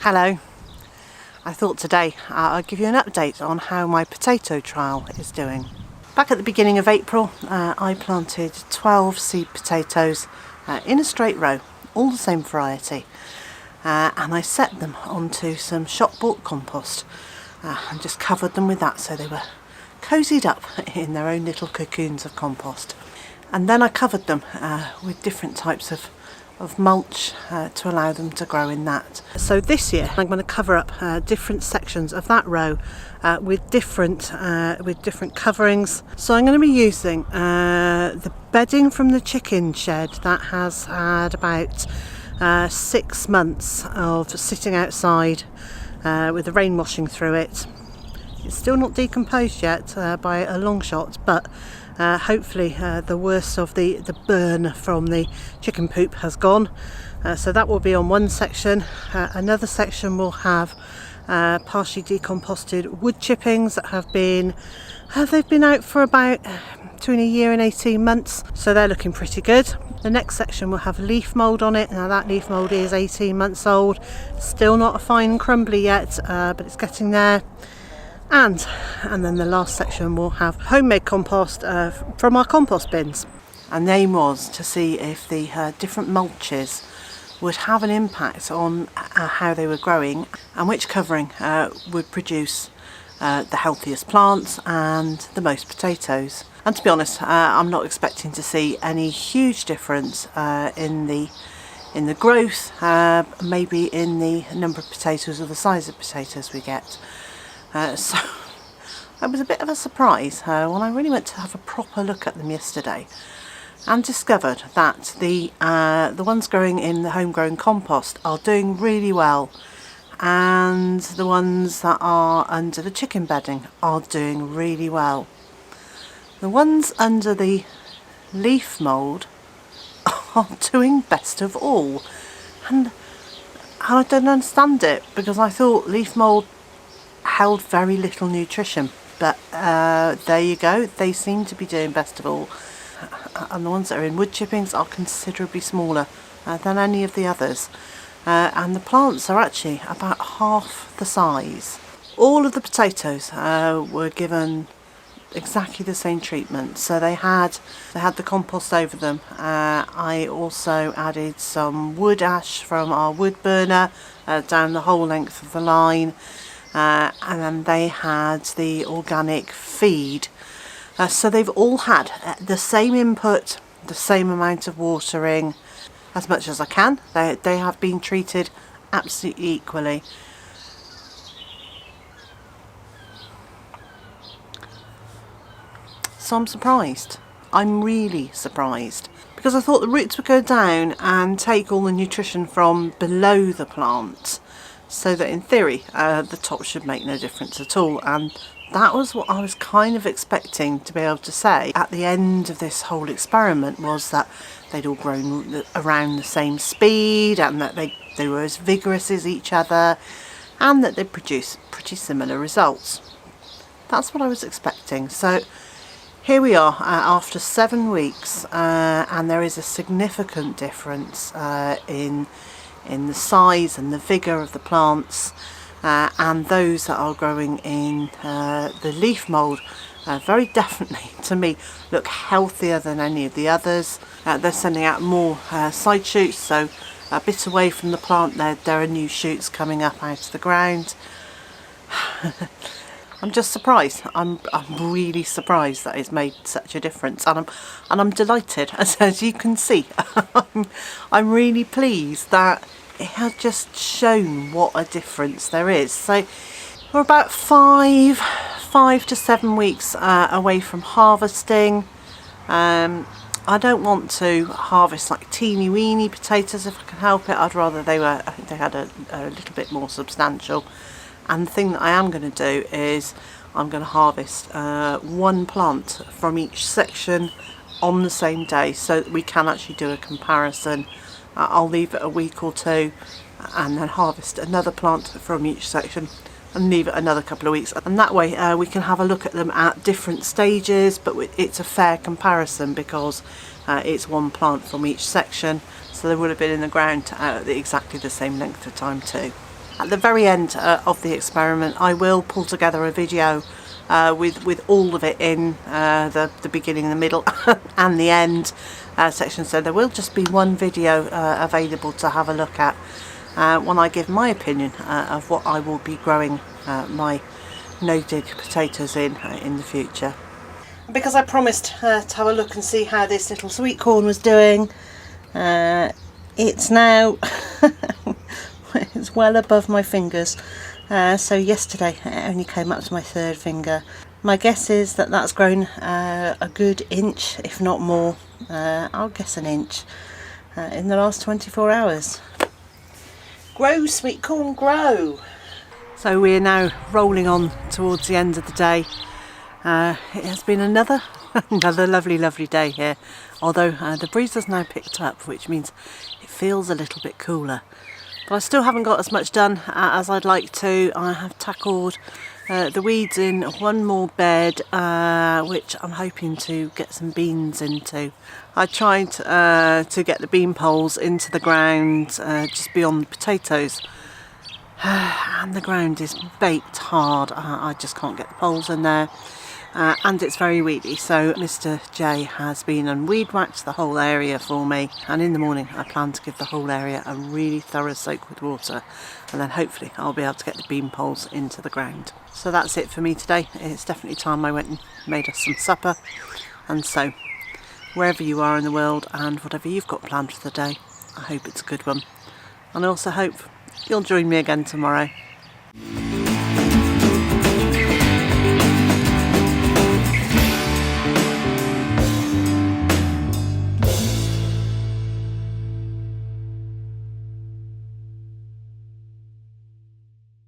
Hello. I thought today I'd give you an update on how my potato trial is doing. Back at the beginning of April I planted 12 seed potatoes in a straight row, all the same variety, and I set them onto some shop bought compost and just covered them with that so they were cozied up in their own little cocoons of compost. And then I covered them with different types of mulch to allow them to grow in that. So this year I'm going to cover up different sections of that row with different coverings. So I'm going to be using the bedding from the chicken shed that has had about 6 months of sitting outside with the rain washing through it. It's still not decomposed yet by a long shot, but hopefully the worst of the burn from the chicken poop has gone. So that will be on one section. Another section will have partially decomposted wood chippings that they've been out for about between a year and 18 months, so they're looking pretty good. The next section will have leaf mould on it. Now that leaf mould is 18 months old, still not a fine crumbly yet, but it's getting there. And then the last section will have homemade compost from our compost bins. And the aim was to see if the different mulches would have an impact on how they were growing and which covering would produce the healthiest plants and the most potatoes. And to be honest, I'm not expecting to see any huge difference in the growth, maybe in the number of potatoes or the size of potatoes we get. So it was a bit of a surprise when I really went to have a proper look at them yesterday and discovered that the ones growing in the homegrown compost are doing really well, and the ones that are under the chicken bedding are doing really well. The ones under the leaf mould are doing best of all, and I don't understand it, because I thought leaf mould held very little nutrition, but there you go, they seem to be doing best of all, and the ones that are in wood chippings are considerably smaller than any of the others, and the plants are actually about half the size. All of the potatoes were given exactly the same treatment, so they had the compost over them. I also added some wood ash from our wood burner down the whole length of the line. And then they had the organic feed. So they've all had the same input, the same amount of watering, as much as I can. They have been treated absolutely equally. So I'm surprised. I'm really surprised, because I thought the roots would go down and take all the nutrition from below the plant, so that in theory the top should make no difference at all, and that was what I was kind of expecting to be able to say at the end of this whole experiment, was that they'd all grown around the same speed, and that they were as vigorous as each other, and that they'd produce pretty similar results. That's what I was expecting. So here we are after 7 weeks, and there is a significant difference in the size and the vigour of the plants, and those that are growing in the leaf mould very definitely, to me, look healthier than any of the others. They're sending out more side shoots, so a bit away from the plant there are new shoots coming up out of the ground. I'm just surprised. I'm really surprised that it's made such a difference, and I'm delighted, as you can see. I'm really pleased that it has just shown what a difference there is. So we're about 5 to 7 weeks away from harvesting. I don't want to harvest like teeny weeny potatoes if I can help it. I'd rather I think they had a little bit more substantial. And the thing that I am going to do is I'm going to harvest one plant from each section on the same day, so that we can actually do a comparison. I'll leave it a week or two and then harvest another plant from each section and leave it another couple of weeks, and that way we can have a look at them at different stages, but it's a fair comparison because it's one plant from each section, so they would have been in the ground at exactly the same length of time too. At the very end of the experiment, I will pull together a video with all of it in the beginning, the middle and the end section, so there will just be one video available to have a look at when I give my opinion of what I will be growing my no-dig potatoes in the future. Because I promised to have a look and see how this little sweet corn was doing, it's now it's well above my fingers. So yesterday it only came up to my third finger. My guess is that that's grown a good inch, if not more. I'll guess an inch in the last 24 hours. Grow, sweet corn, grow! So we're now rolling on towards the end of the day. It has been another lovely day here, although the breeze has now picked up, which means it feels a little bit cooler. But I still haven't got as much done as I'd like to. I have tackled the weeds in one more bed, which I'm hoping to get some beans into. I tried to get the bean poles into the ground just beyond the potatoes, and the ground is baked hard. I just can't get the poles in there. And it's very weedy, so Mr. J has been and weed whacked the whole area for me, and in the morning I plan to give the whole area a really thorough soak with water, and then hopefully I'll be able to get the bean poles into the ground. So that's it for me today. It's definitely time I went and made us some supper, and so wherever you are in the world and whatever you've got planned for the day, I hope it's a good one, and I also hope you'll join me again tomorrow.